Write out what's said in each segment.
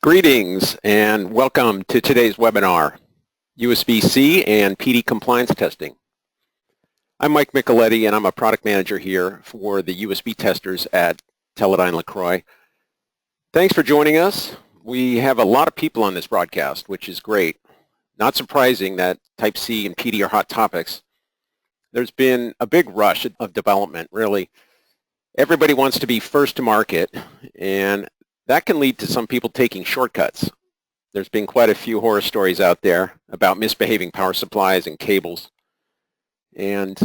Greetings and welcome to today's webinar, USB-C and PD compliance testing. I'm Mike Micheletti and I'm a product manager here for the USB testers at Teledyne LeCroy. Thanks for joining us. We have a lot of people on this broadcast, which is great. Not surprising that Type-C and PD are hot topics. There's been a big rush of development, really. Everybody wants to be first to market, and that can lead to some people taking shortcuts. There's been quite a few horror stories out there about misbehaving power supplies and cables. And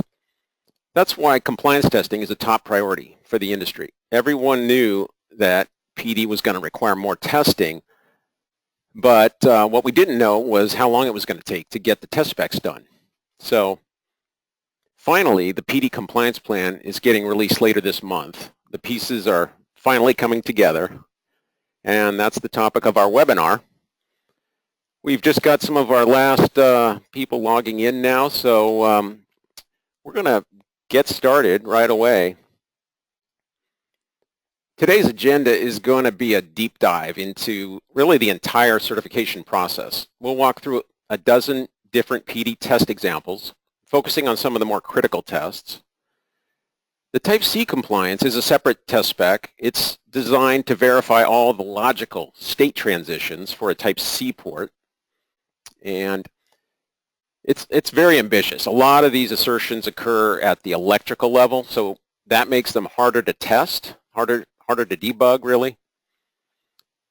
that's why compliance testing is a top priority for the industry. Everyone knew that PD was going to require more testing, but what we didn't know was how long it was going to take to get the test specs done. So finally, the PD compliance plan is getting released later this month. The pieces are finally coming together. And that's the topic of our webinar. We've just got some of our last people logging in now, so we're going to get started right away. Today's agenda is going to be a deep dive into really the entire certification process. We'll walk through a dozen different PD test examples, focusing on some of the more critical tests. The Type-C compliance is a separate test spec. It's designed to verify all the logical state transitions for a Type-C port. And it's very ambitious. A lot of these assertions occur at the electrical level, so that makes them harder to test, harder to debug, really.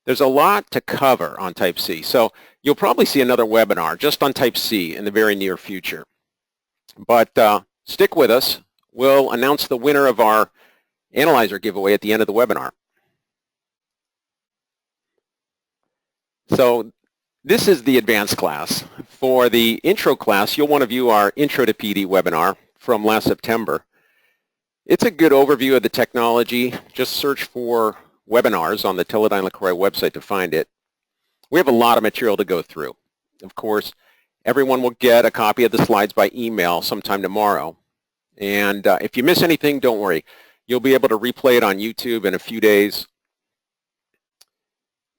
There's a lot to cover on Type-C, so you'll probably see another webinar just on Type-C in the very near future. But stick with us. We'll announce the winner of our analyzer giveaway at the end of the webinar. So this is the advanced class. For the intro class, you'll want to view our Intro to PD webinar from last September. It's a good overview of the technology. Just search for webinars on the Teledyne LeCroy website to find it. We have a lot of material to go through. Of course, everyone will get a copy of the slides by email sometime tomorrow. And if you miss anything, don't worry. You'll be able to replay it on YouTube in a few days.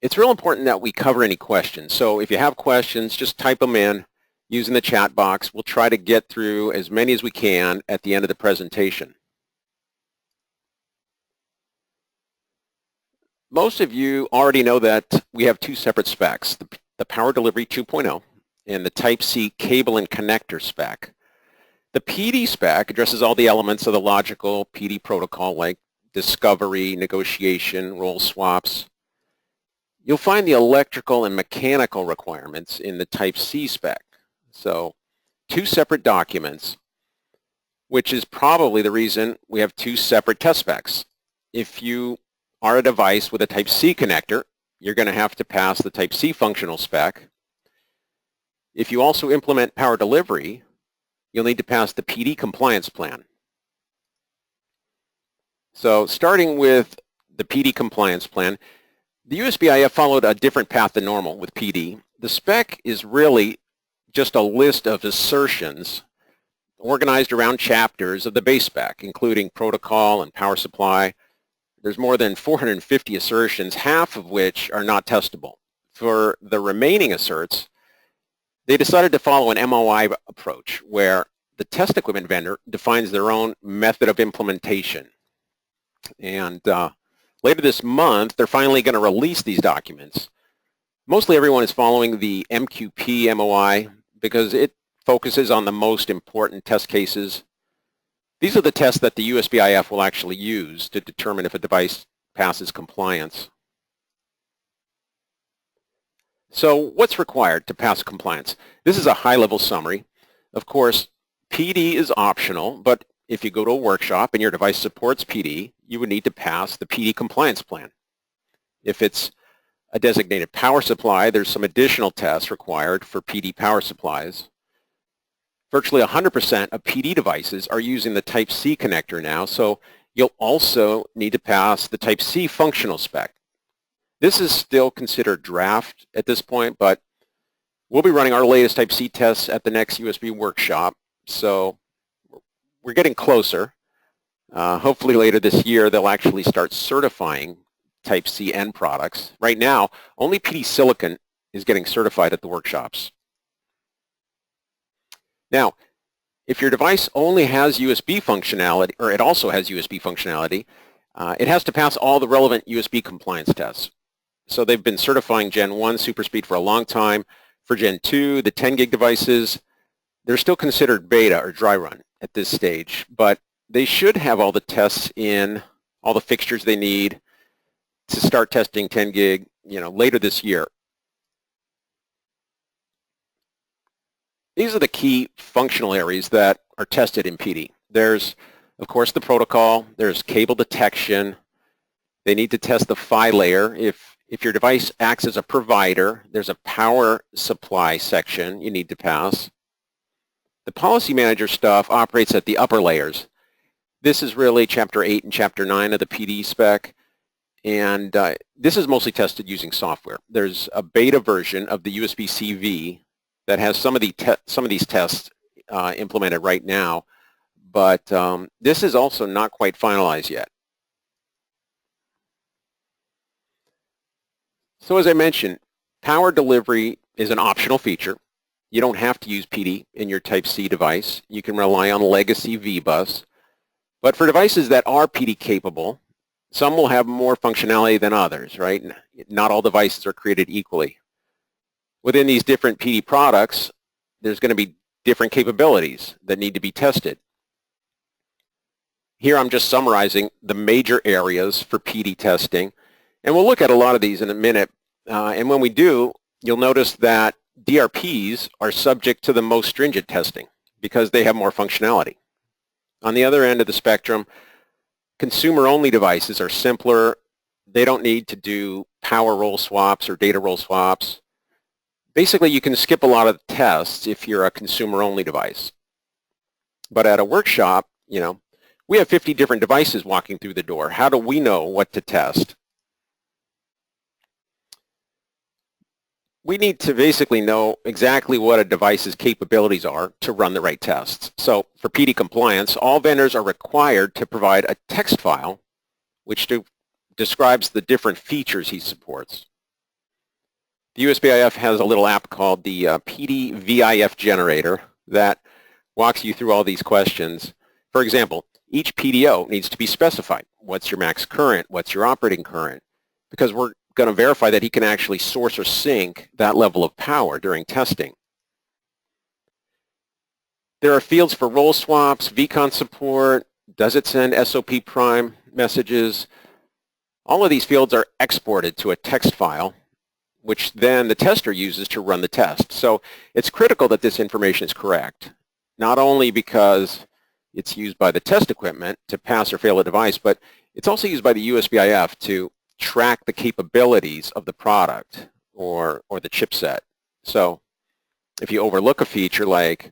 It's real important that we cover any questions. So if you have questions, just type them in using the chat box. We'll try to get through as many as we can at the end of the presentation. Most of you already know that we have two separate specs, the Power Delivery 2.0 and the Type-C cable and connector spec. The PD spec addresses all the elements of the logical PD protocol like discovery, negotiation, role swaps. You'll find the electrical and mechanical requirements in the Type-C spec. So two separate documents, which is probably the reason we have two separate test specs. If you are a device with a Type-C connector, you're going to have to pass the Type-C functional spec. If you also implement power delivery, you'll need to pass the PD compliance plan. So starting with the PD compliance plan, the USB-IF followed a different path than normal with PD. The spec is really just a list of assertions organized around chapters of the base spec, including protocol and power supply. There's more than 450 assertions, half of which are not testable. For the remaining asserts, they decided to follow an MOI approach where the test equipment vendor defines their own method of implementation. And later this month, they're finally going to release these documents. Mostly everyone is following the MQP MOI because it focuses on the most important test cases. These are the tests that the USB-IF will actually use to determine if a device passes compliance. So what's required to pass compliance? This is a high-level summary. Of course, PD is optional, but if you go to a workshop and your device supports PD, you would need to pass the PD compliance plan. If it's a designated power supply, there's some additional tests required for PD power supplies. Virtually 100% of PD devices are using the Type-C connector now, so you'll also need to pass the Type-C functional spec. This is still considered draft at this point, but we'll be running our latest Type-C tests at the next USB workshop, so we're getting closer. Hopefully later this year, they'll actually start certifying Type C end products. Right now, only PD silicon is getting certified at the workshops. Now, if your device only has USB functionality, or it also has USB functionality, it has to pass all the relevant USB compliance tests. So they've been certifying Gen 1 SuperSpeed for a long time. For Gen 2, the 10 gig devices, they're still considered beta or dry run at this stage, but they should have all the tests in, all the fixtures they need to start testing 10 gig, later this year. These are the key functional areas that are tested in PD. There's, of course, the protocol. There's cable detection. They need to test the PHY layer. If your device acts as a provider, there's a power supply section you need to pass. The policy manager stuff operates at the upper layers. This is really Chapter 8 and Chapter 9 of the PD spec, and this is mostly tested using software. There's a beta version of the USB-CV that has some of these tests implemented right now, but this is also not quite finalized yet. So as I mentioned, power delivery is an optional feature. You don't have to use PD in your Type C device. You can rely on legacy V-Bus. But for devices that are PD capable, some will have more functionality than others, right? Not all devices are created equally. Within these different PD products, there's going to be different capabilities that need to be tested. Here I'm just summarizing the major areas for PD testing, and we'll look at a lot of these in a minute. And when we do, you'll notice that DRPs are subject to the most stringent testing because they have more functionality. On the other end of the spectrum, consumer-only devices are simpler. They don't need to do power roll swaps or data roll swaps. Basically, you can skip a lot of the tests if you're a consumer-only device. But at a workshop, we have 50 different devices walking through the door. How do we know what to test? We need to basically know exactly what a device's capabilities are to run the right tests. So for PD compliance, all vendors are required to provide a text file which describes the different features he supports. The USBIF has a little app called the PD VIF generator that walks you through all these questions. For example, each PDO needs to be specified. What's your max current? What's your operating current? Because we're going to verify that he can actually source or sync that level of power during testing. There are fields for roll swaps, VCON support, does it send SOP prime messages? All of these fields are exported to a text file, which then the tester uses to run the test. So it's critical that this information is correct, not only because it's used by the test equipment to pass or fail a device, but it's also used by the USBIF to track the capabilities of the product or the chipset. So if you overlook a feature like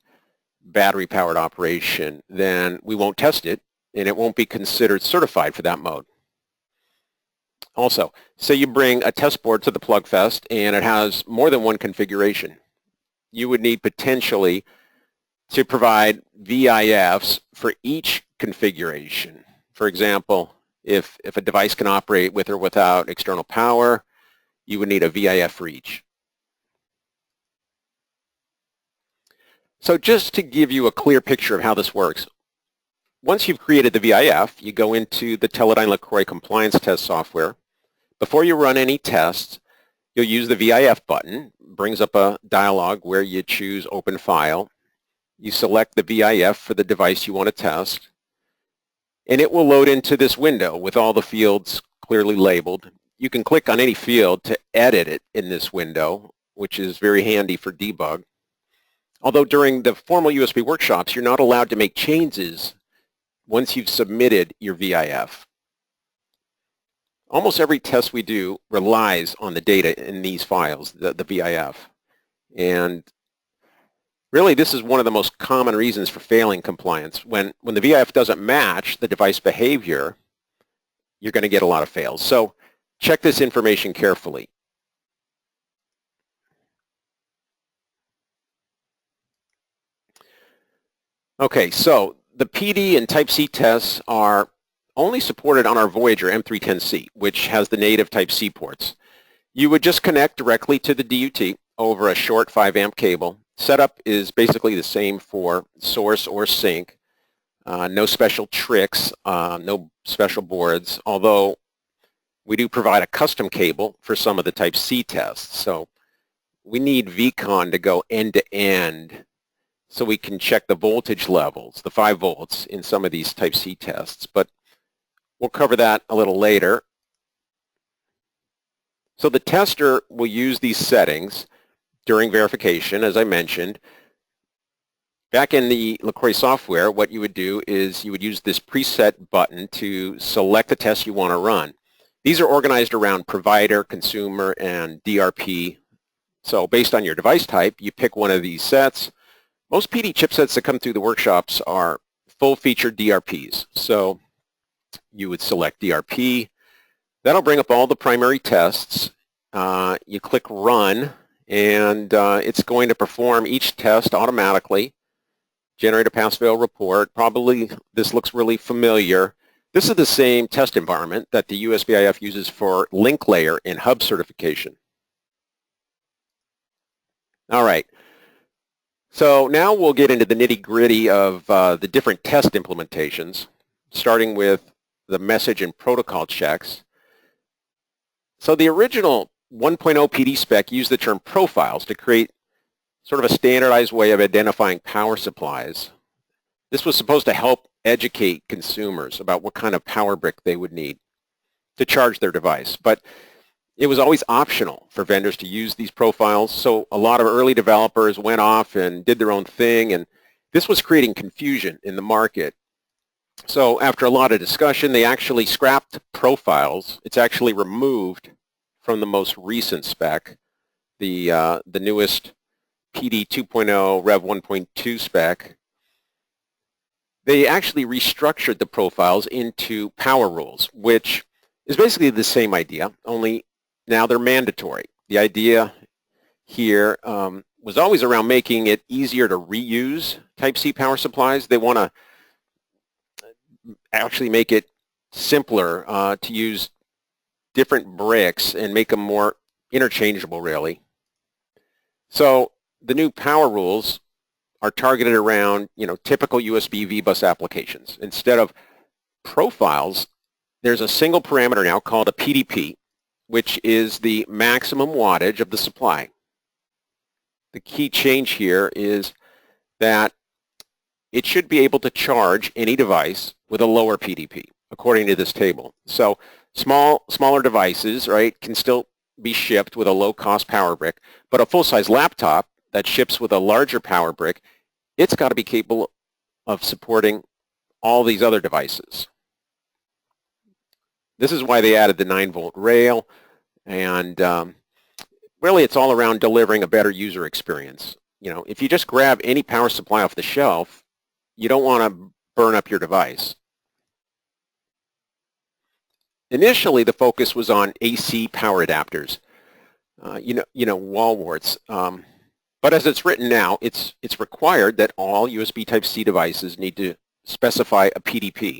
battery-powered operation, then we won't test it, and it won't be considered certified for that mode. Also, say you bring a test board to the Plugfest and it has more than one configuration. You would need potentially to provide VIFs for each configuration. For example, if a device can operate with or without external power, you would need a VIF for each. So just to give you a clear picture of how this works, once you've created the VIF, you go into the Teledyne LeCroy compliance test software. Before you run any tests, you'll use the VIF button. It brings up a dialog where you choose Open File. You select the VIF for the device you want to test, and it will load into this window with all the fields clearly labeled. You can click on any field to edit it in this window, which is very handy for debug. Although during the formal USB workshops, you're not allowed to make changes once you've submitted your VIF. Almost every test we do relies on the data in these files, the VIF. And really, this is one of the most common reasons for failing compliance. When the VIF doesn't match the device behavior, you're going to get a lot of fails. So check this information carefully. Okay, so the PD and Type C tests are only supported on our Voyager M310C, which has the native Type-C ports. You would just connect directly to the DUT over a short 5-amp cable. Setup is basically the same for source or sink. No special tricks, no special boards, although we do provide a custom cable for some of the Type-C tests. So we need VCon to go end-to-end so we can check the voltage levels, the 5 volts, in some of these Type-C tests. But we'll cover that a little later. So the tester will use these settings during verification, as I mentioned. Back in the LeCroy software, what you would do is you would use this preset button to select the test you want to run. These are organized around provider, consumer, and DRP. So based on your device type, you pick one of these sets. Most PD chipsets that come through the workshops are full-featured DRPs. So you would select DRP. That'll bring up all the primary tests. You click Run, and it's going to perform each test automatically, generate a pass-fail report. Probably this looks really familiar. This is the same test environment that the USBIF uses for link layer and hub certification. All right. So now we'll get into the nitty-gritty of the different test implementations, starting with the message and protocol checks. So the original 1.0 PD spec used the term profiles to create sort of a standardized way of identifying power supplies. This was supposed to help educate consumers about what kind of power brick they would need to charge their device. But it was always optional for vendors to use these profiles, so a lot of early developers went off and did their own thing, and this was creating confusion in the market. So after a lot of discussion, they actually scrapped profiles. It's actually removed from the most recent spec, the newest PD 2.0 Rev 1.2 spec. They actually restructured the profiles into power rules, which is basically the same idea, only now they're mandatory. The idea here was always around making it easier to reuse Type-C power supplies. They want to actually make it simpler to use different bricks and make them more interchangeable, really. So the new power rules are targeted around, typical USB V-bus applications. Instead of profiles, there's a single parameter now called a PDP, which is the maximum wattage of the supply. The key change here is that it should be able to charge any device with a lower PDP, according to this table. So smaller devices, right, can still be shipped with a low-cost power brick, but a full-size laptop that ships with a larger power brick, it's got to be capable of supporting all these other devices. This is why they added the 9-volt rail, and really it's all around delivering a better user experience. If you just grab any power supply off the shelf, you don't want to burn up your device. Initially, the focus was on AC power adapters, wall warts. But as it's written now, it's required that all USB Type-C devices need to specify a PDP.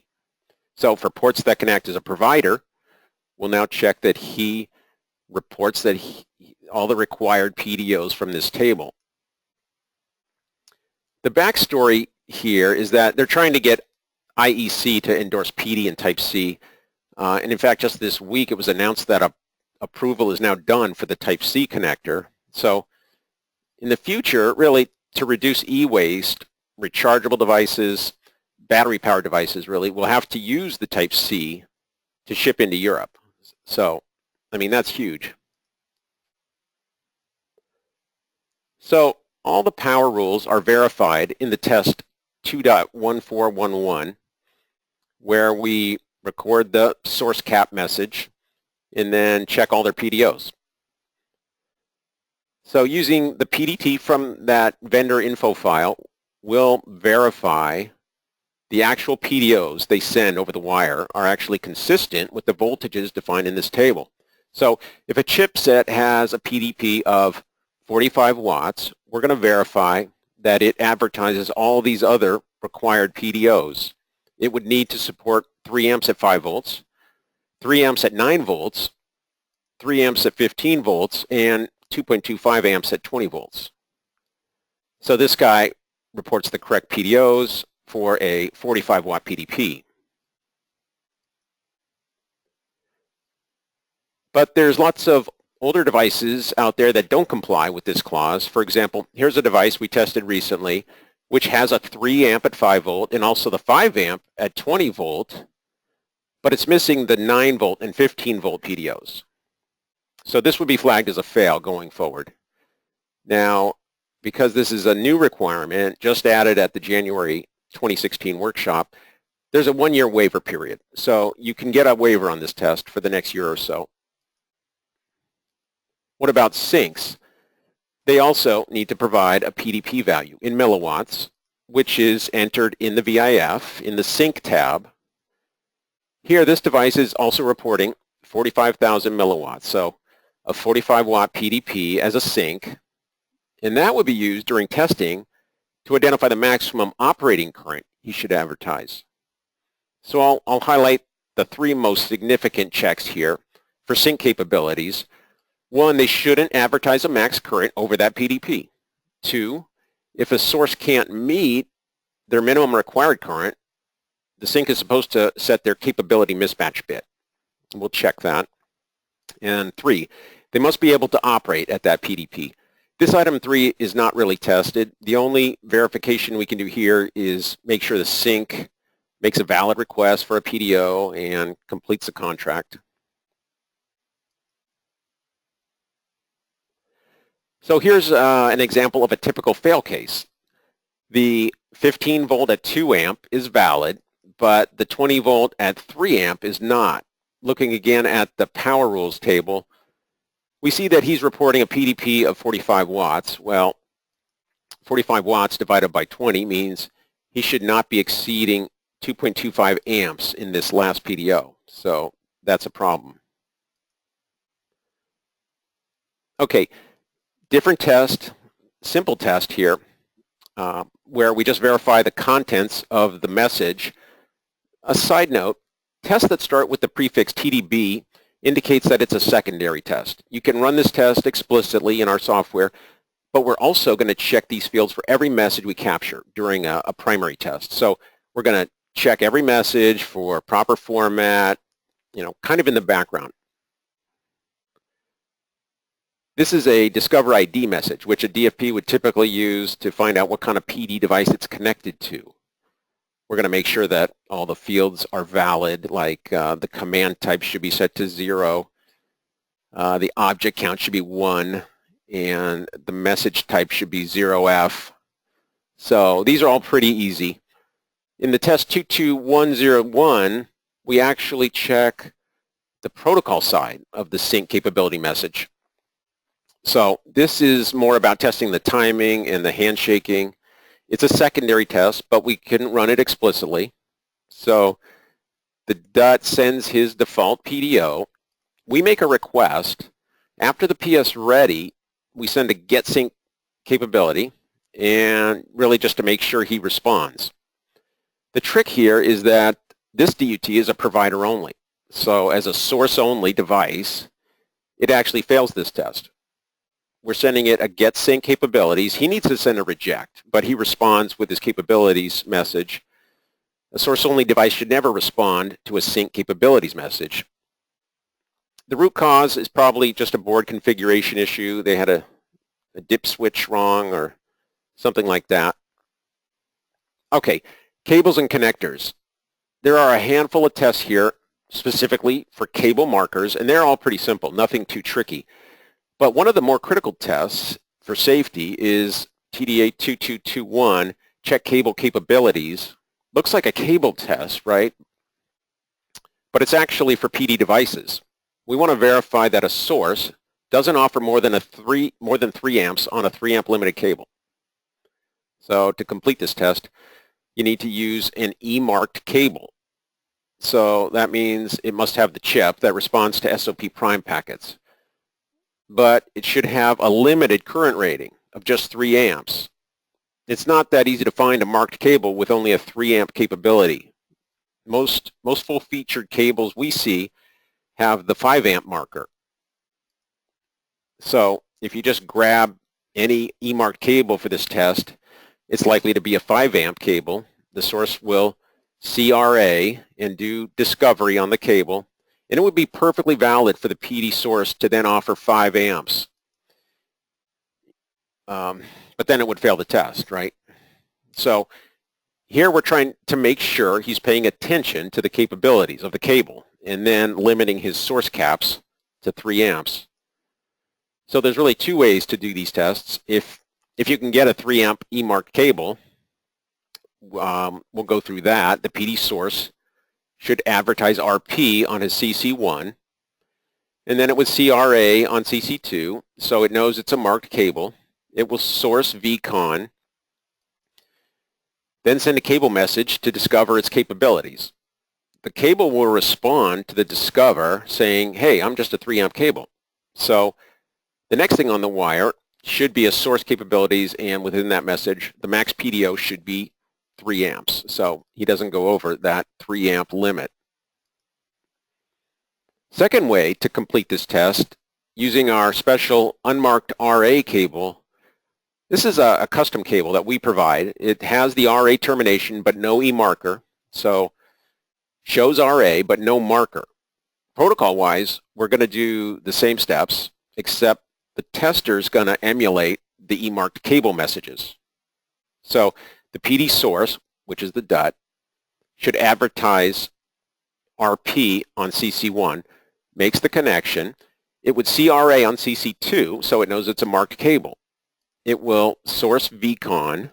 So for ports that can act as a provider, we'll now check that he reports that all the required PDOs from this table. The backstory here is that they're trying to get IEC to endorse PD and Type-C. And in fact, just this week, it was announced that approval is now done for the Type-C connector. So in the future, really, to reduce e-waste, rechargeable devices, battery-powered devices, really, will have to use the Type-C to ship into Europe. So, that's huge. So all the power rules are verified in the test 2.1411, where we record the source cap message and then check all their PDOs. So using the PDT from that vendor info file, we'll verify the actual PDOs they send over the wire are actually consistent with the voltages defined in this table. So if a chipset has a PDP of 45 watts, we're going to verify that it advertises all these other required PDOs. It would need to support 3 amps at 5 volts, 3 amps at 9 volts, 3 amps at 15 volts, and 2.25 amps at 20 volts. So this guy reports the correct PDOs for a 45 watt PDP. But there's lots of older devices out there that don't comply with this clause. For example, here's a device we tested recently which has a 3 amp at 5 volt and also the 5 amp at 20 volt, but it's missing the 9 volt and 15 volt PDOs. So this would be flagged as a fail going forward. Now, because this is a new requirement just added at the January 2016 workshop, there's a 1-year waiver period. So you can get a waiver on this test for the next year or so. What about sinks? They also need to provide a PDP value in milliwatts, which is entered in the VIF in the sync tab. Here, this device is also reporting 45,000 milliwatts, so a 45 watt PDP as a sync, and that would be used during testing to identify the maximum operating current he should advertise. So I'll highlight the 3 most significant checks here for sync capabilities. 1, they shouldn't advertise a max current over that PDP. 2, if a source can't meet their minimum required current, the sync is supposed to set their capability mismatch bit. We'll check that. And 3, they must be able to operate at that PDP. This item 3 is not really tested. The only verification we can do here is make sure the sync makes a valid request for a PDO and completes a contract. So here's an example of a typical fail case. The 15 volt at 2 amp is valid, but the 20 volt at 3 amp is not. Looking again at the power rules table, we see that he's reporting a PDP of 45 watts. Well, 45 watts divided by 20 means he should not be exceeding 2.25 amps in this last PDO. So that's a problem. Okay. Different test, simple test here, where we just verify the contents of the message. A side note, tests that start with the prefix TDB indicates that it's a secondary test. You can run this test explicitly in our software, but we're also going to check these fields for every message we capture during a primary test. So we're going to check every message for proper format, kind of in the background. This is a Discover ID message, which a DFP would typically use to find out what kind of PD device it's connected to. We're going to make sure that all the fields are valid, like the command type should be set to 0, the object count should be 1, and the message type should be 0F. So these are all pretty easy. In the test 22101, we actually check the protocol side of the sync capability message. So this is more about testing the timing and the handshaking. It's a secondary test, but we couldn't run it explicitly. So the DUT sends his default PDO. We make a request. After the PS ready, we send a get sync capability, and really just to make sure he responds. The trick here is that this DUT is a provider only. So as a source only device, it actually fails this test. We're sending it a get sync capabilities. He needs to send a reject, but he responds with his capabilities message. A source-only device should never respond to a sync capabilities message. The root cause is probably just a board configuration issue. They had a dip switch wrong or something like that. Okay, cables and connectors. There are a handful of tests here specifically for cable markers, and they're all pretty simple, nothing too tricky. But one of the more critical tests for safety is TDA 2221, check cable capabilities. Looks like a cable test, right? But it's actually for PD devices. We want to verify that a source doesn't offer more than 3 amps on a 3 amp limited cable. So to complete this test, you need to use an E-marked cable. So that means it must have the chip that responds to SOP prime packets. But it should have a limited current rating of just 3 amps. It's not that easy to find a marked cable with only a 3 amp capability. Most full-featured cables we see have the 5 amp marker. So if you just grab any E-marked cable for this test, it's likely to be a 5 amp cable. The source will CRA and do discovery on the cable, and it would be perfectly valid for the PD source to then offer 5 amps. But then it would fail the test, right? So here we're trying to make sure he's paying attention to the capabilities of the cable and then limiting his source caps to 3 amps. So there's really 2 ways to do these tests. If you can get a 3 amp E-marked cable, we'll go through that. The PD source should advertise RP on his CC1, and then it would CRA on CC2, so it knows it's a marked cable. It will source VCon, then send a cable message to discover its capabilities. The cable will respond to the discover saying, hey, I'm just a 3 amp cable. So the next thing on the wire should be a source capabilities, and within that message, the max PDO should be 3 amps. So he doesn't go over that 3 amp limit. Second way to complete this test, using our special unmarked RA cable. This is a custom cable that we provide. It has the RA termination but no E marker, so shows RA but no marker. Protocol-wise, we're going to do the same steps, except the tester's going to emulate the E-marked cable messages. So the PD source, which is the DUT, should advertise RP on CC1, makes the connection. It would CRA on CC2, so it knows it's a marked cable. It will source VCon,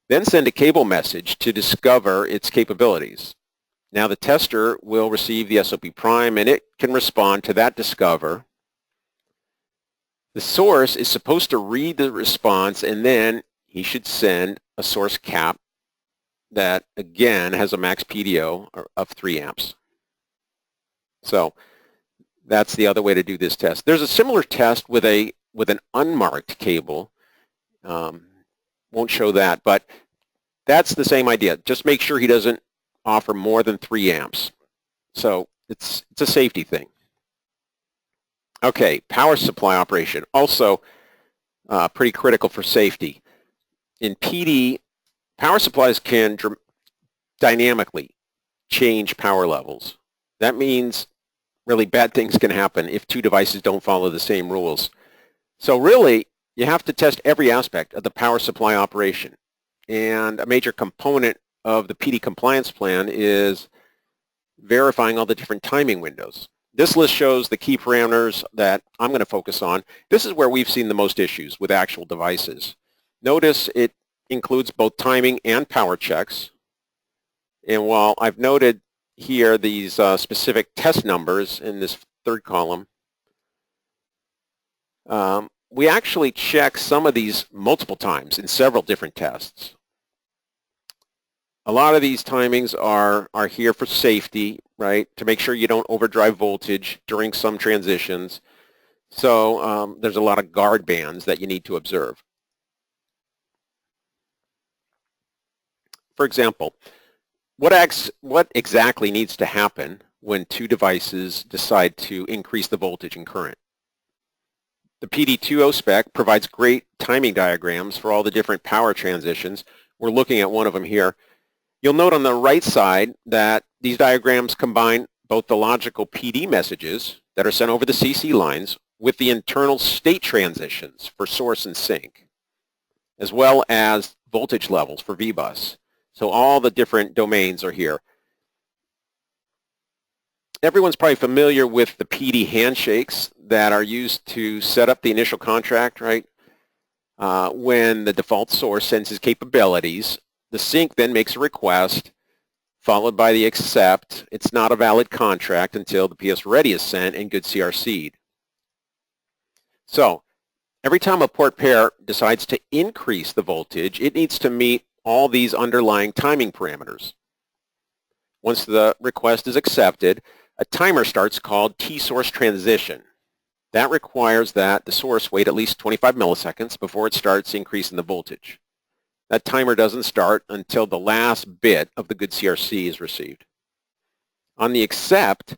then send a cable message to discover its capabilities. Now the tester will receive the SOP prime, and it can respond to that discover. The source is supposed to read the response, and then he should send a source cap that, again, has a max PDO of 3 amps. So that's the other way to do this test. There's a similar test with an unmarked cable. Won't show that, but that's the same idea. Just make sure he doesn't offer more than 3 amps. So it's a safety thing. Okay, power supply operation, also pretty critical for safety. In PD, power supplies can dynamically change power levels. That means really bad things can happen if 2 devices don't follow the same rules. So really, you have to test every aspect of the power supply operation. And a major component of the PD compliance plan is verifying all the different timing windows. This list shows the key parameters that I'm going to focus on. This is where we've seen the most issues with actual devices. Notice it includes both timing and power checks. And while I've noted here these specific test numbers in this third column, we actually check some of these multiple times in several different tests. A lot of these timings are here for safety, right, to make sure you don't overdrive voltage during some transitions. So there's a lot of guard bands that you need to observe. For example, what exactly needs to happen when 2 devices decide to increase the voltage and current? The PD2O spec provides great timing diagrams for all the different power transitions. We're looking at one of them here. You'll note on the right side that these diagrams combine both the logical PD messages that are sent over the CC lines with the internal state transitions for source and sink, as well as voltage levels for VBus. So all the different domains are here. Everyone's probably familiar with the PD handshakes that are used to set up the initial contract, right? When the default source sends his capabilities, the sink then makes a request, followed by the accept. It's not a valid contract until the PS ready is sent and good CRC'd. So every time a port pair decides to increase the voltage, it needs to meet all these underlying timing parameters. Once the request is accepted, a timer starts called T-source transition. That requires that the source wait at least 25 milliseconds before it starts increasing the voltage. that timer doesn't start until the last bit of the good CRC is received. On the accept,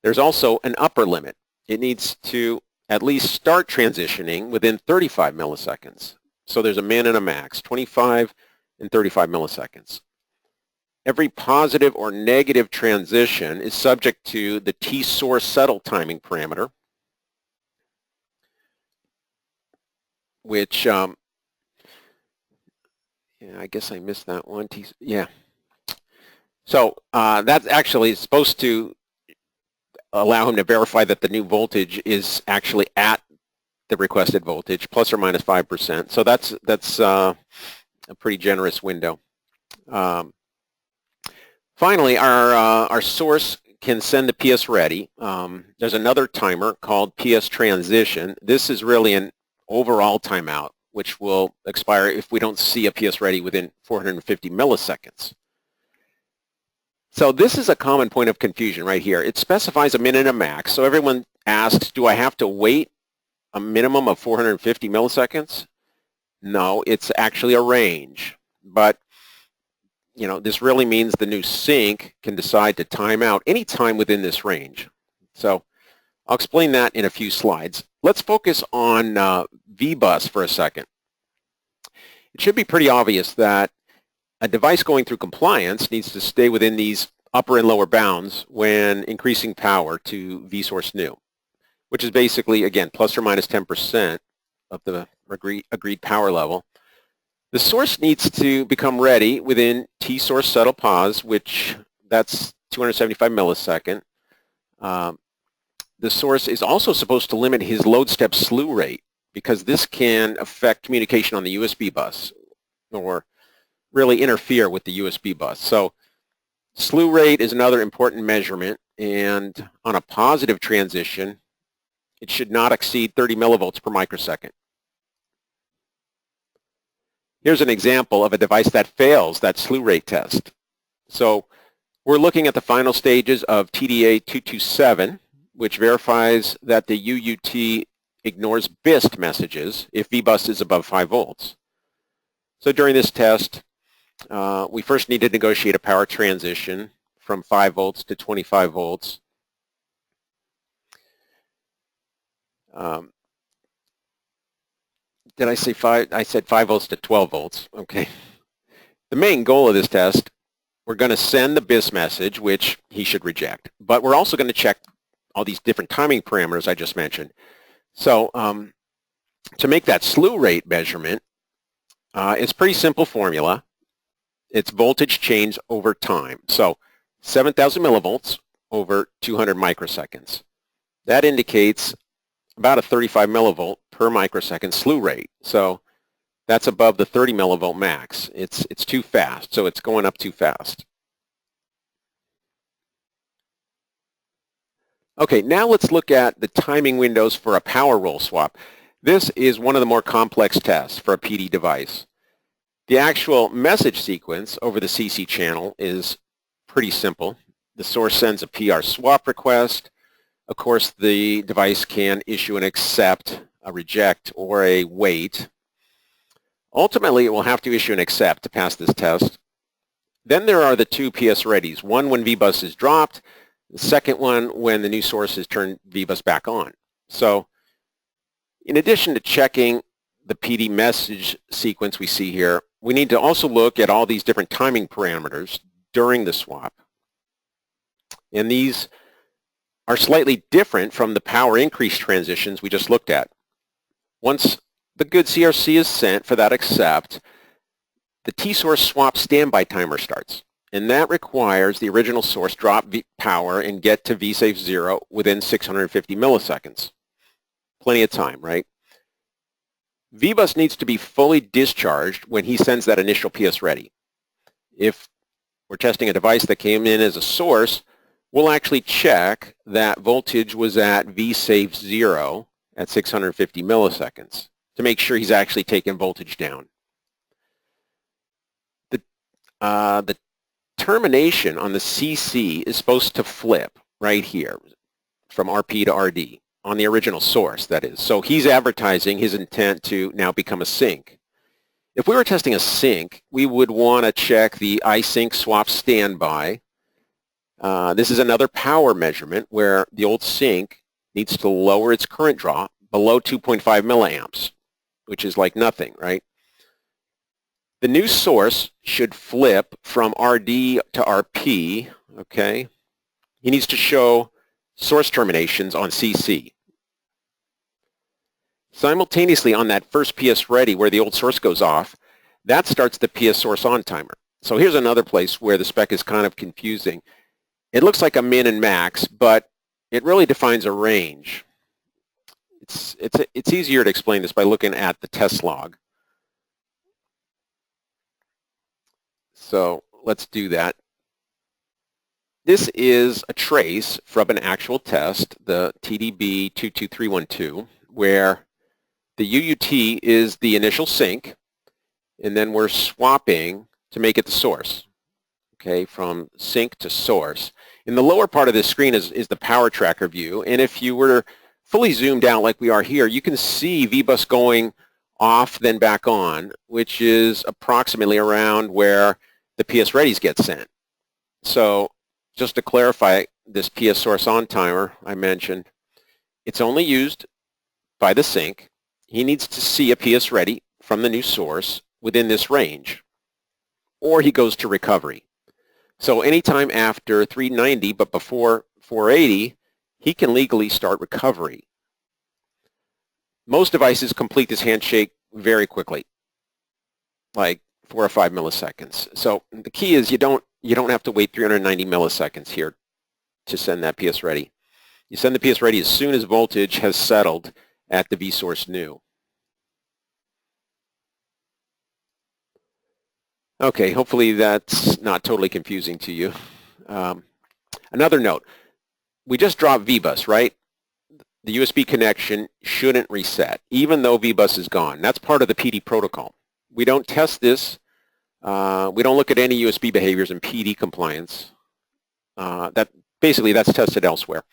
there's also an upper limit. It needs to at least start transitioning within 35 milliseconds. So there's a min and a max, 25 and 35 milliseconds. Every positive or negative transition is subject to the T-source settle timing parameter, which, yeah, I guess I missed that one. Yeah. So that's actually supposed to allow him to verify that the new voltage is actually at the requested voltage, plus or minus 5%. So that's a pretty generous window. Finally, our source can send the PS ready. There's another timer called PS transition. This is really an overall timeout, which will expire if we don't see a PS ready within 450 milliseconds. So this is a common point of confusion right here. It specifies a min and a max. So everyone asks, do I have to wait a minimum of 450 milliseconds? No, it's actually a range. But you know, this really means the new sync can decide to time out any time within this range. So I'll explain that in a few slides. Let's focus on VBus for a second. It should be pretty obvious that a device going through compliance needs to stay within these upper and lower bounds when increasing power to vSource new, which is basically, again, plus or minus 10% of the agreed power level. The source needs to become ready within T-source settle pause, which that's 275 millisecond. The source is also supposed to limit his load step slew rate because this can affect communication on the USB bus or really interfere with the USB bus. So slew rate is another important measurement, and on a positive transition, it should not exceed 30 millivolts per microsecond. Here's an example of a device that fails that slew rate test. So we're looking at the final stages of TDA 227, which verifies that the UUT ignores BIST messages if VBus is above 5 volts. So during this test, we first need to negotiate a power transition from 5 volts to 25 volts. Did I say 5? I said 5 volts to 12 volts. Okay. The main goal of this test, we're going to send the BIST message, which he should reject. But we're also going to check all these different timing parameters I just mentioned. So to make that slew rate measurement, it's a pretty simple formula. It's voltage change over time. So 7,000 millivolts over 200 microseconds. That indicates about a 35 millivolt per microsecond slew rate. So that's above the 30 millivolt max. It's too fast, so it's going up too fast. Okay, now let's look at the timing windows for a power roll swap. This is one of the more complex tests for a PD device. The actual message sequence over the CC channel is pretty simple. The source sends a PR swap request. Of course, the device can issue an accept, a reject, or a wait. Ultimately, it will have to issue an accept to pass this test. Then there are the two PS readies, one when VBus is dropped, the second one when the new source has turned VBus back on. So in addition to checking the PD message sequence we see here, we need to also look at all these different timing parameters during the swap. And these are slightly different from the power increase transitions we just looked at. Once the good CRC is sent for that accept, the T-source swap standby timer starts. And that requires the original source drop power and get to vSafe 0 within 650 milliseconds. Plenty of time, right? VBus needs to be fully discharged when he sends that initial PS ready. If we're testing a device that came in as a source, we'll actually check that voltage was at vSafe 0 at 650 milliseconds to make sure he's actually taken voltage down. The termination on the CC is supposed to flip right here from RP to RD on the original source, that is. So he's advertising his intent to now become a sync. If we were testing a sync, we would want to check the iSync swap standby. This is another power measurement where the old sync needs to lower its current draw below 2.5 milliamps, which is like nothing, right? The new source should flip from RD to RP, okay? He needs to show source terminations on CC. Simultaneously on that first PS ready where the old source goes off, that starts the PS source on timer. So here's another place where the spec is kind of confusing. It looks like a min and max, but it really defines a range. It's easier to explain this by looking at the test log. So let's do that. This is a trace from an actual test, the TDB 22312, where the UUT is the initial sync, and then we're swapping to make it the source, okay, from sync to source. In the lower part of the screen is the power tracker view, and if you were fully zoomed out like we are here, you can see VBus going off then back on, which is approximately around where the PS readies get sent. So just to clarify, this PS source on timer I mentioned, it's only used by the sync. He needs to see a PS ready from the new source within this range, or he goes to recovery. So anytime after 390 but before 480, he can legally start recovery. Most devices complete this handshake very quickly, like 4 or 5 milliseconds. So the key is you don't have to wait 390 milliseconds here to send that PS ready. You send the PS ready as soon as voltage has settled at the vSource new. Okay, hopefully that's not totally confusing to you. Another note, we just dropped VBus, right? The USB connection shouldn't reset, even though VBus is gone. That's part of the PD protocol. We don't test this. We don't look at any USB behaviors in PD compliance. Basically, that's tested elsewhere.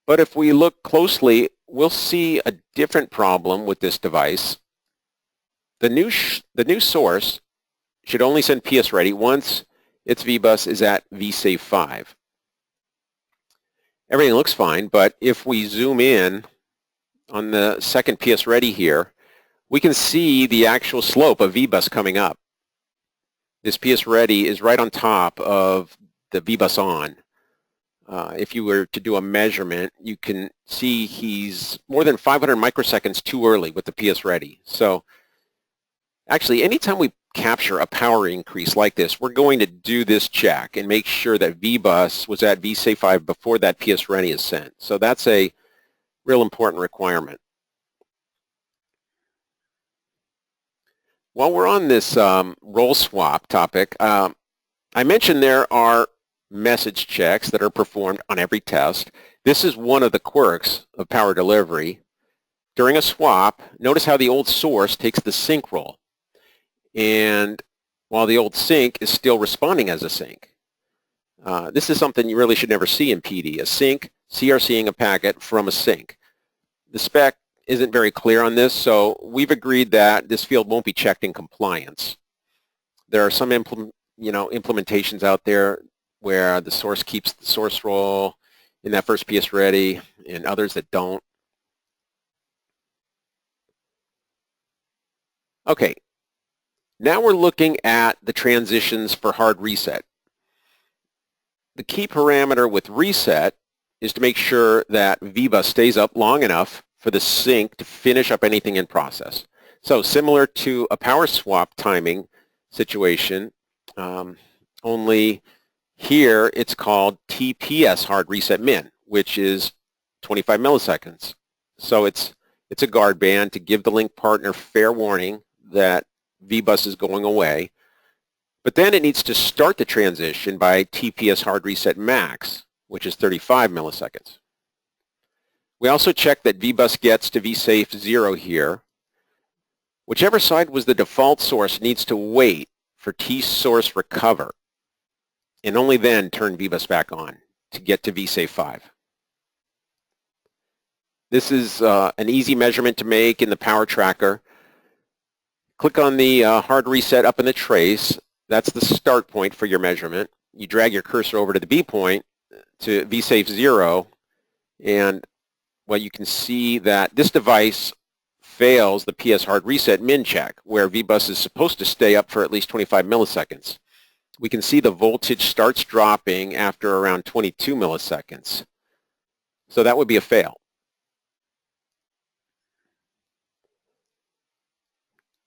But if we look closely, we'll see a different problem with this device. The new source should only send PS ready once its VBus is at vSafe 5. Everything looks fine, but if we zoom in on the second PS ready here, we can see the actual slope of VBus coming up. This PS ready is right on top of the VBus on. If you were to do a measurement, you can see he's more than 500 microseconds too early with the PS ready. So actually, anytime we capture a power increase like this, we're going to do this check and make sure that VBus was at vSafe 5 before that PS ready is sent. So that's a real important requirement. While we're on this role swap topic, I mentioned there are message checks that are performed on every test. This is one of the quirks of power delivery. During a swap, notice how the old source takes the sync role. And while the old sync is still responding as a sync. This is something you really should never see in PD, a sync CRCing a packet from a sync. The spec isn't very clear on this, so we've agreed that this field won't be checked in compliance. There are some implementations out there where the source keeps the source role in that first PS ready and others that don't. Okay, now we're looking at the transitions for hard reset. The key parameter with reset is to make sure that VBus stays up long enough for the sync to finish up anything in process. So similar to a power swap timing situation, only here it's called TPS hard reset min, which is 25 milliseconds. So it's a guard band to give the link partner fair warning that VBus is going away. But then it needs to start the transition by TPS hard reset max, which is 35 milliseconds. We also check that VBus gets to vSafe 0 here. Whichever side was the default source needs to wait for T-source recover, and only then turn VBus back on to get to vSafe 5. This is an easy measurement to make in the power tracker. click on the hard reset up in the trace. That's the start point for your measurement. You drag your cursor over to the B point to vSafe 0, and well, you can see that this device fails the PS hard reset min check, where VBus is supposed to stay up for at least 25 milliseconds. We can see the voltage starts dropping after around 22 milliseconds. So that would be a fail.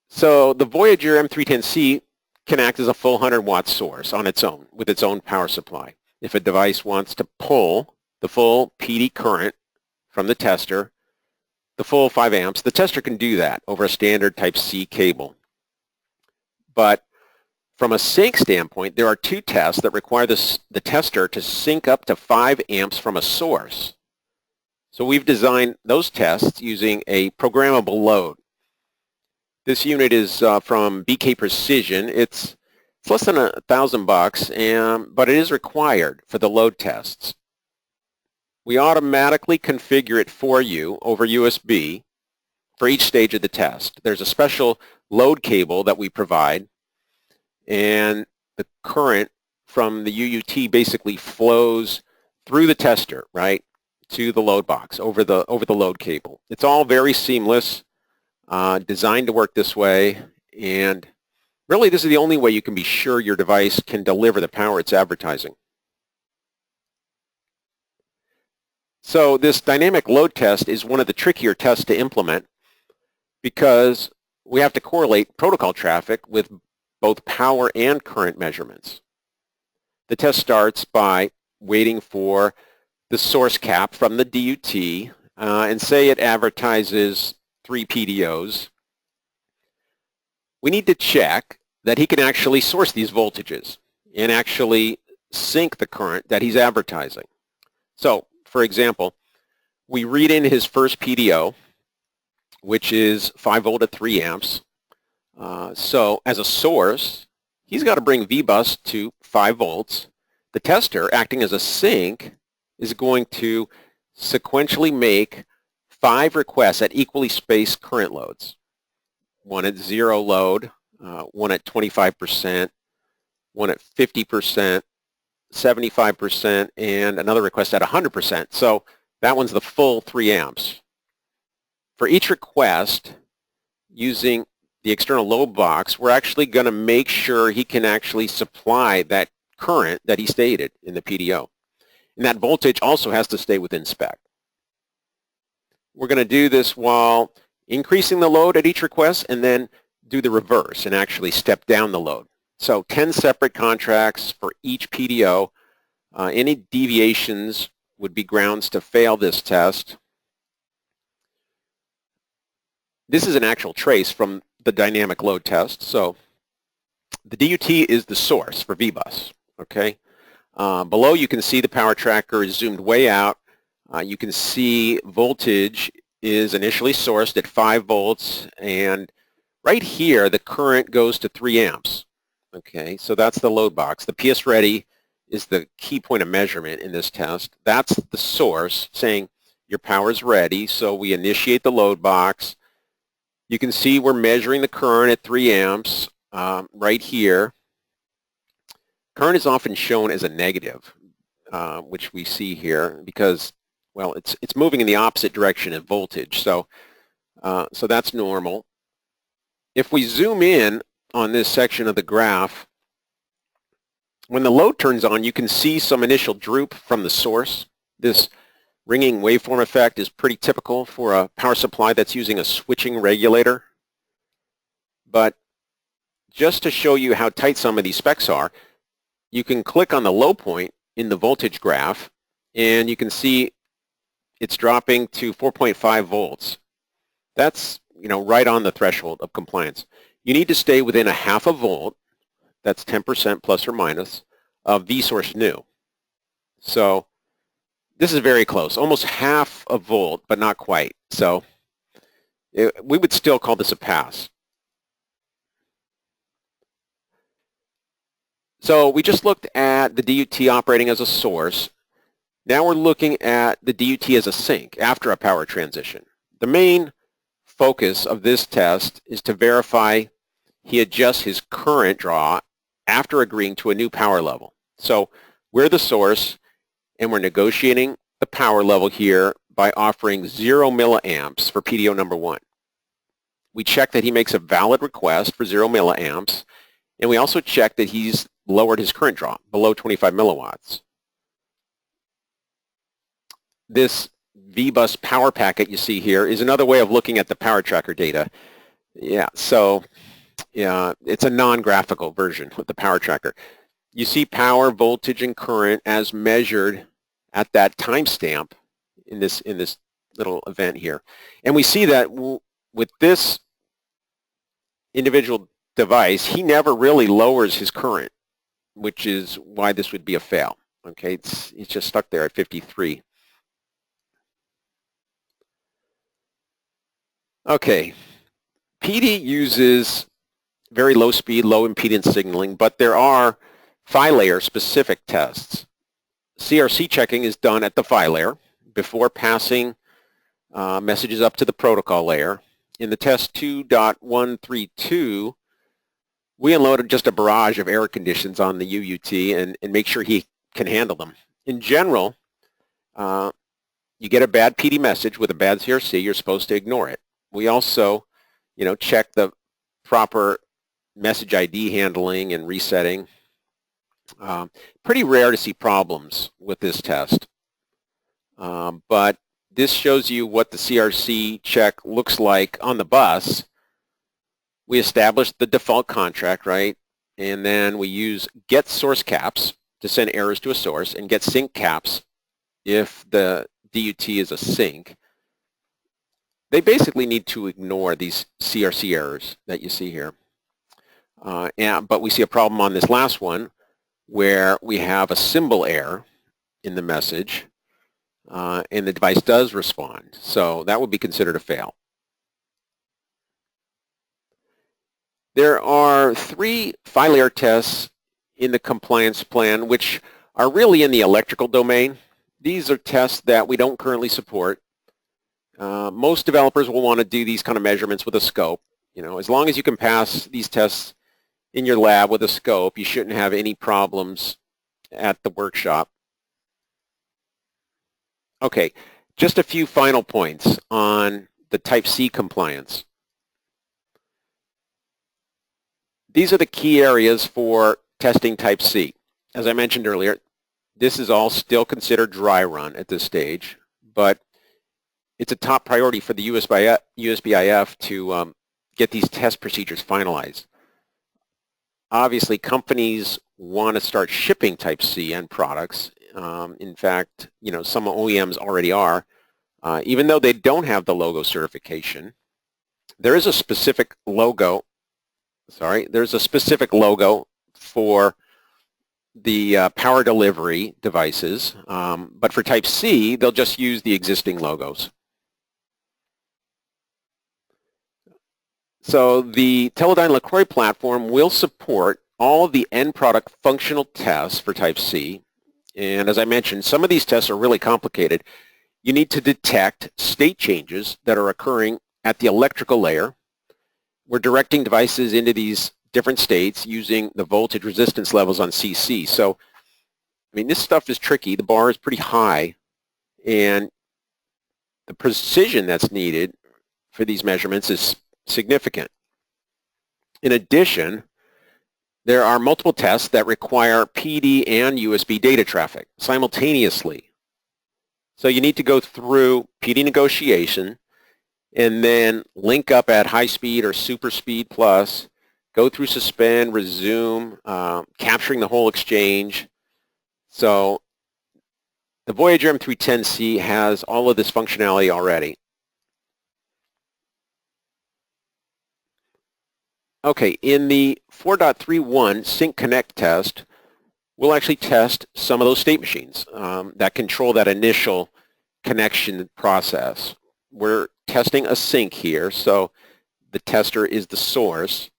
So the Voyager M310C can act as a full 100-watt source on its own, with its own power supply. If a device wants to pull the full PD current from the tester, the full 5 amps, the tester can do that over a standard Type-C cable. But from a sync standpoint, there are 2 tests that require the tester to sync up to 5 amps from a source. So we've designed those tests using a programmable load. This unit is from BK Precision. It's less than $1,000, but it is required for the load tests. We automatically configure it for you over USB for each stage of the test. There's a special load cable that we provide, and the current from the UUT basically flows through the tester, right, to the load box over the load cable. It's all very seamless, designed to work this way, and really this is the only way you can be sure your device can deliver the power it's advertising. So this dynamic load test is one of the trickier tests to implement because we have to correlate protocol traffic with both power and current measurements. The test starts by waiting for the source cap from the DUT, and say it advertises 3 PDOs. We need to check that he can actually source these voltages and actually sync the current that he's advertising. So, for example, we read in his first PDO, which is 5 volt at 3 amps. So as a source, he's got to bring VBus to 5 volts. The tester, acting as a sync, is going to sequentially make 5 requests at equally spaced current loads. One at 0 load, one at 25%, one at 50%, 75%, and another request at 100%. So that one's the full 3 amps. For each request, using the external load box, we're actually going to make sure he can actually supply that current that he stated in the PDO. And that voltage also has to stay within spec. We're going to do this while increasing the load at each request and then do the reverse and actually step down the load. So 10 separate contracts for each PDO. Any deviations would be grounds to fail this test. This is an actual trace from the dynamic load test. So the DUT is the source for VBus. Okay. Below you can see the power tracker is zoomed way out. You can see voltage is initially sourced at 5 volts, and right here the current goes to 3 amps. Okay, so that's the load box. The PS ready is the key point of measurement in this test. That's the source saying your power is ready, so we initiate the load box. You can see we're measuring the current at 3 amps right here. Current is often shown as a negative, which we see here because, well, it's moving in the opposite direction of voltage, so that's normal. If we zoom in on this section of the graph, when the load turns on, you can see some initial droop from the source. This ringing waveform effect is pretty typical for a power supply that's using a switching regulator. But just to show you how tight some of these specs are, you can click on the low point in the voltage graph, and you can see it's dropping to 4.5 volts. That's, right on the threshold of compliance. You need to stay within a half a volt, that's 10% plus or minus, of V-source new. So this is very close, almost half a volt, but not quite. So we would still call this a pass. So we just looked at the DUT operating as a source. Now we're looking at the DUT as a sink after a power transition. The main focus of this test is to verify he adjusts his current draw after agreeing to a new power level. So we're the source, and we're negotiating the power level here by offering 0 milliamps for PDO number 1. We check that he makes a valid request for 0 milliamps, and we also check that he's lowered his current draw below 25 milliwatts. This VBus power packet you see here is another way of looking at the power tracker data. Yeah, so it's a non-graphical version with the power tracker. You see power, voltage, and current as measured at that timestamp in this little event here. And we see that with this individual device, he never really lowers his current, which is why this would be a fail. Okay, it's just stuck there at 53. Okay, PD uses very low speed, low impedance signaling, but there are PHY layer specific tests. CRC checking is done at the PHY layer before passing messages up to the protocol layer. In the test 2.132, we unloaded just a barrage of error conditions on the UUT and make sure he can handle them. In general, you get a bad PD message with a bad CRC, you're supposed to ignore it. We also, check the proper message ID handling and resetting. Pretty rare to see problems with this test, but this shows you what the CRC check looks like on the bus. We established the default contract, right? And then we use get source caps to send errors to a source and get sync caps if the DUT is a sync. They basically need to ignore these CRC errors that you see here. But we see a problem on this last one where we have a symbol error in the message and the device does respond. So that would be considered a fail. There are 3 PHY layer tests in the compliance plan which are really in the electrical domain. These are tests that we don't currently support. Most developers will want to do these kind of measurements with a scope. As long as you can pass these tests in your lab with a scope, you shouldn't have any problems at the workshop. Okay, just a few final points on the Type C compliance. These are the key areas for testing Type C. As I mentioned earlier, this is all still considered dry run at this stage, but it's a top priority for the USBIF to get these test procedures finalized. Obviously, companies want to start shipping Type C end products. In fact, some OEMs already are. Even though they don't have the logo certification, there is a specific logo. There's a specific logo for the power delivery devices. But for Type C, they'll just use the existing logos. So the Teledyne LeCroy platform will support all of the end product functional tests for Type C. And as I mentioned, some of these tests are really complicated. You need to detect state changes that are occurring at the electrical layer. We're directing devices into these different states using the voltage resistance levels on CC. So, this stuff is tricky. The bar is pretty high, and the precision that's needed for these measurements is significant. In addition, there are multiple tests that require PD and USB data traffic simultaneously. So you need to go through PD negotiation and then link up at high speed or super speed plus, go through suspend, resume, capturing the whole exchange. So the Voyager M310C has all of this functionality already. Okay, in the 4.31 Sync Connect test, we'll actually test some of those state machines that control that initial connection process. We're testing a sync here, so the tester is the source.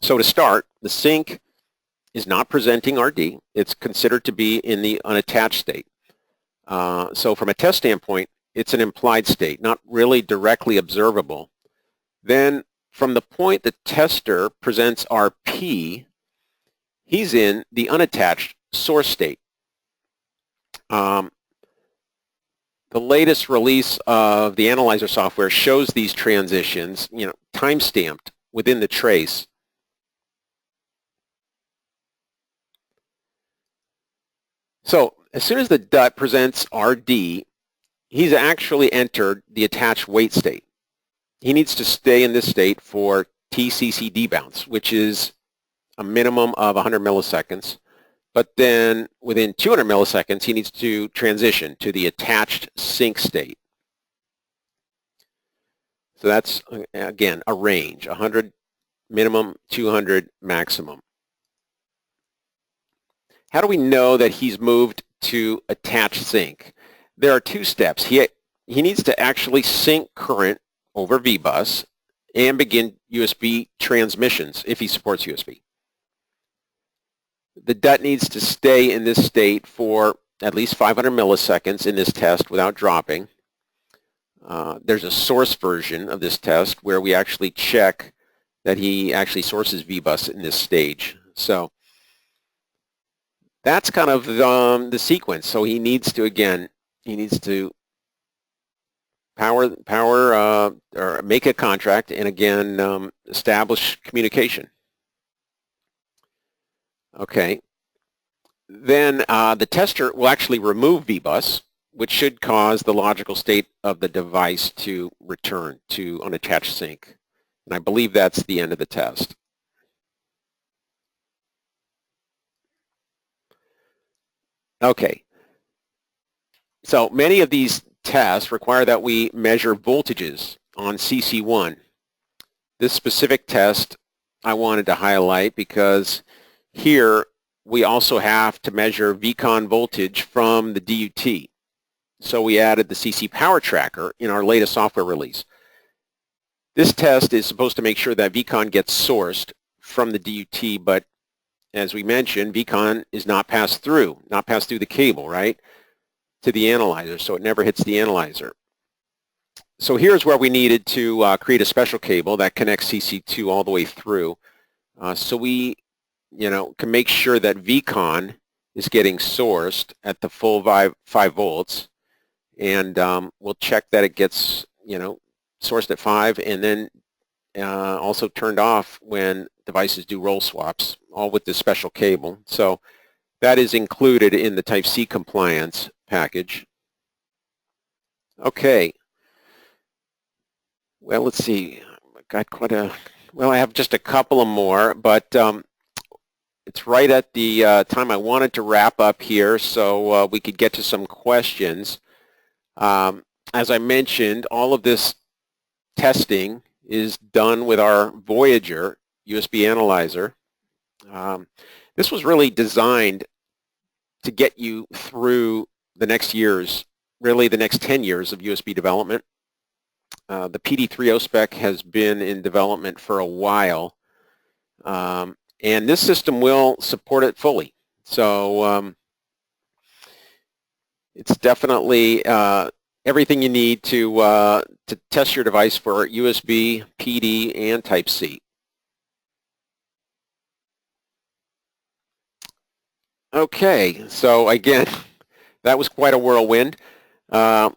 So to start, the sync is not presenting RD. It's considered to be in the unattached state. So from a test standpoint, it's an implied state, not really directly observable. Then from the point the tester presents RP, he's in the unattached source state. The latest release of the analyzer software shows these transitions, time-stamped within the trace. So as soon as the DUT presents RD, he's actually entered the attached wait state. He needs to stay in this state for TCCD bounce, which is a minimum of 100 milliseconds. But then within 200 milliseconds, he needs to transition to the attached sync state. So that's, again, a range, 100 minimum, 200 maximum. How do we know that he's moved to attached sync? There are two steps. He needs to actually sync current over VBus and begin USB transmissions if he supports USB. The DUT needs to stay in this state for at least 500 milliseconds in this test without dropping. There's a source version of this test where we actually check that he actually sources VBus in this stage. So that's kind of the sequence. So he needs to, again, power or make a contract and, again, establish communication. Okay. Then the tester will actually remove VBus, which should cause the logical state of the device to return to unattached sync. And I believe that's the end of the test. Okay. So many of these tests require that we measure voltages on CC1. This specific test I wanted to highlight because here we also have to measure VCON voltage from the DUT. So we added the CC Power Tracker in our latest software release. This test is supposed to make sure that VCON gets sourced from the DUT, but as we mentioned, VCON is not passed through the cable, right, to the analyzer, so it never hits the analyzer. So here's where we needed to create a special cable that connects CC2 all the way through, so we can make sure that VCON is getting sourced at the full 5 volts, and we'll check that it gets sourced at 5, and then also turned off when devices do roll swaps, all with this special cable. So that is included in the Type C compliance package. Okay. Well, let's see. I've got I have just a couple of more, but it's right at the time I wanted to wrap up here, so we could get to some questions. As I mentioned, all of this testing is done with our Voyager USB analyzer. This was really designed to get you through the next years, really the next 10 years of USB development. The PD30 spec has been in development for a while, and this system will support it fully. So it's definitely everything you need to test your device for USB, PD, and Type C. Okay, so again, that was quite a whirlwind. I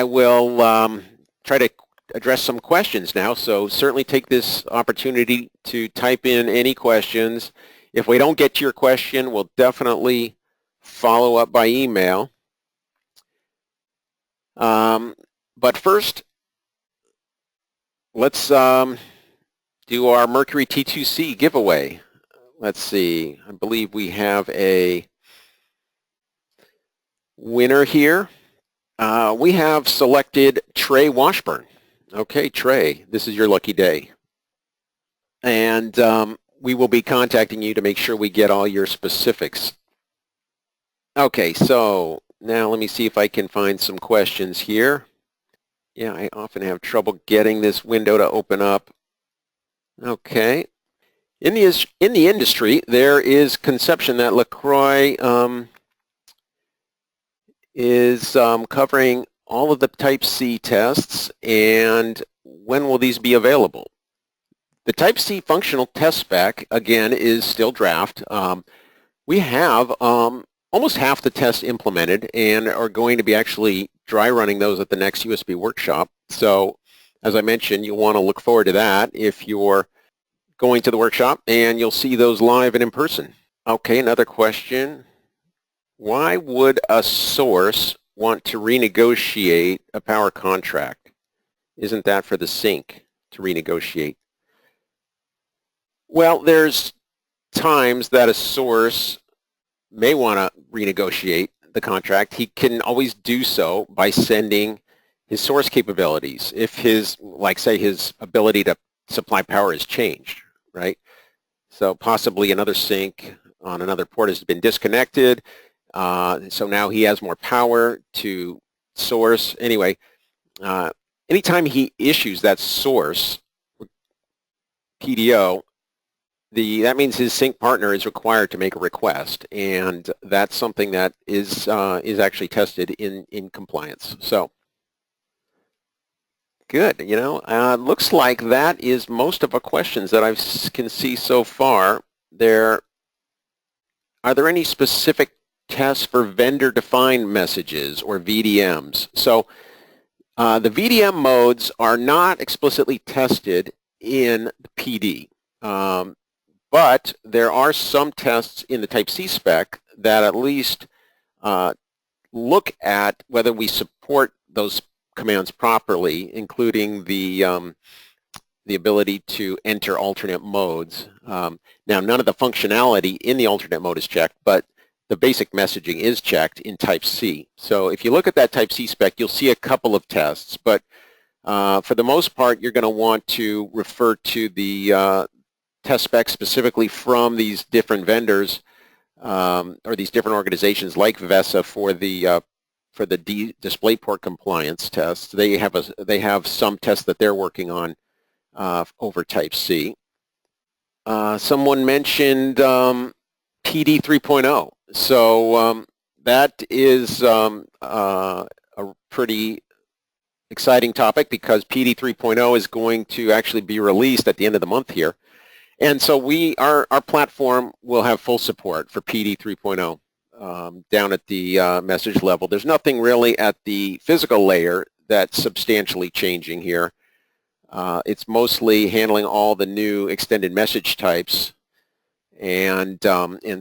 will try to address some questions now, so certainly take this opportunity to type in any questions. If we don't get to your question, we'll definitely follow up by email. But first, let's do our Mercury T2C giveaway. Let's see, I believe we have a winner here. We have selected Trey Washburn. Okay, Trey, this is your lucky day. And we will be contacting you to make sure we get all your specifics. Okay, so now let me see if I can find some questions here. Yeah, I often have trouble getting this window to open up. Okay. In the industry, there is conception that LeCroy is covering all of the Type C tests, and when will these be available? The Type-C functional test spec, again, is still draft. We have almost half the tests implemented and are going to be actually dry running those at the next USB workshop. So as I mentioned, you'll want to look forward to that if you're going to the workshop, and you'll see those live and in person. Okay, another question. Why would a source want to renegotiate a power contract? Isn't that for the sink to renegotiate? Well, there's times that a source may want to renegotiate the contract. He can always do so by sending his source capabilities. If his, like say, his ability to supply power has changed, right? So possibly another sink on another port has been disconnected. So now he has more power to source. Anyway, anytime he issues that source PDO, that means his sync partner is required to make a request, and that's something that is actually tested in compliance. So good. Looks like that is most of our questions that I can see so far. Are there any specific tests for vendor-defined messages or VDMs? So the VDM modes are not explicitly tested in the PD. But there are some tests in the Type-C spec that at least look at whether we support those commands properly, including the ability to enter alternate modes. Now, none of the functionality in the alternate mode is checked, but the basic messaging is checked in Type-C. So if you look at that Type-C spec, you'll see a couple of tests, but for the most part, you're going to want to refer to the test specs specifically from these different vendors or these different organizations like VESA for the DisplayPort compliance tests. They have some tests that they're working on over Type-C. Someone mentioned PD 3.0. So that is a pretty exciting topic because PD 3.0 is going to actually be released at the end of the month here. And so our platform will have full support for PD 3.0 down at the message level. There's nothing really at the physical layer that's substantially changing here. It's mostly handling all the new extended message types and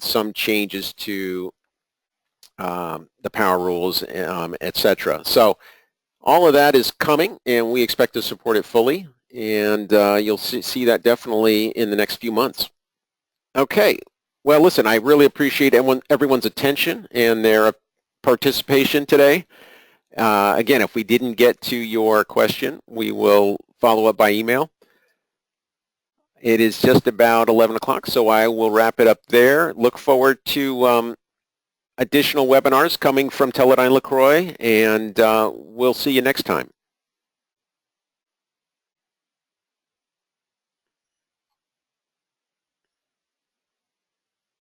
some changes to the power rules, etc. So all of that is coming, and we expect to support it fully. And you'll see that definitely in the next few months. Okay, well, listen, I really appreciate everyone's attention and their participation today. Again, if we didn't get to your question, we will follow up by email. It is just about 11 o'clock, so I will wrap it up there. Look forward to additional webinars coming from Teledyne LeCroy, and we'll see you next time.